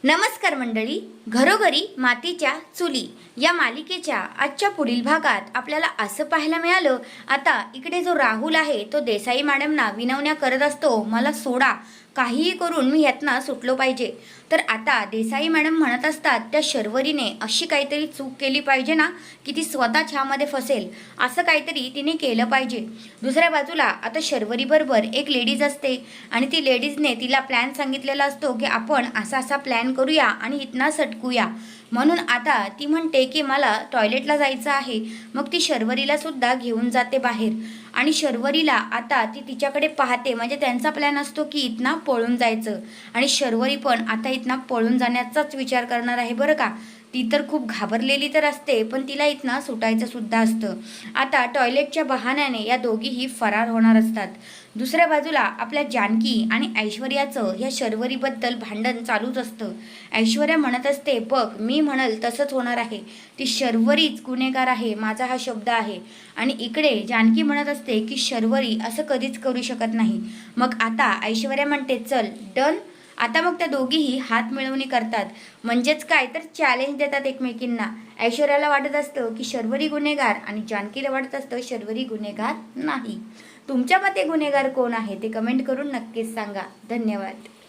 नमस्कार मंडळी, घरोघरी मातीच्या चुली या मालिकेच्या आजच्या पुढील भागात आपल्याला असं पाहायला मिळालं। आता इकडे जो राहुल आहे तो देसाई मॅडमना विनवण्या करत असतो, मला सोडा, काहीही करून मी यातना सुटलो पाहिजे। तर आता देसाई मॅडम म्हणत असतात त्या शर्वरीने अशी काहीतरी चूक केली पाहिजे ना की ती स्वतः ह्यामध्ये फसेल, असं काहीतरी तिने केलं पाहिजे। दुसऱ्या बाजूला आता शर्वरी बरोबर एक लेडीज असते आणि ती लेडीजने तिला प्लॅन सांगितलेला असतो की आपण असा असा प्लॅन करूया आणि इथना सटकूया। म्हणून आता ती म्हणते की मला टॉयलेटला जायचं आहे। मग ती शर्वरीला सुद्धा घेऊन जाते बाहेर आणि शर्वरीला आता ती तिच्याकडे पाहते, म्हणजे त्यांचा प्लॅन असतो की इथना पळून जायचं आणि शर्वरी पण आता इथना पळून जाण्याचाच विचार करणार आहे बरं का। ती तर खूप घाबरलेली तर असते, पण तिला इथना सुटायचं सुद्धा असतं। आता टॉयलेटच्या बहाण्याने या दोघीही फरार होणार असतात। दुसऱ्या बाजूला आपल्या जानकी आणि ऐश्वर्याचं या शर्वरीबद्दल भांडण चालूच असतं। ऐश्वर्या म्हणत असते, बघ मी म्हणल तसंच होणार आहे, ती शर्वरीच गुन्हेगार आहे, माझा हा शब्द आहे। आणि इकडे जानकी म्हणत असते की शर्वरी असं कधीच करू शकत नाही। मग आता ऐश्वर्या म्हणते चल डन। आता मग त्या दोघीही हात मिळवणी करतात, म्हणजेच काय तर चॅलेंज देतात एकमेकींना। ऐश्वर्याला वाटत असतं की शर्वरी गुन्हेगार आणि जानकीला वाटत असतं शर्वरी गुन्हेगार नाही। तुमच्या मते गुन्हेगार कोण आहे ते कमेंट करून नक्कीच सांगा। धन्यवाद।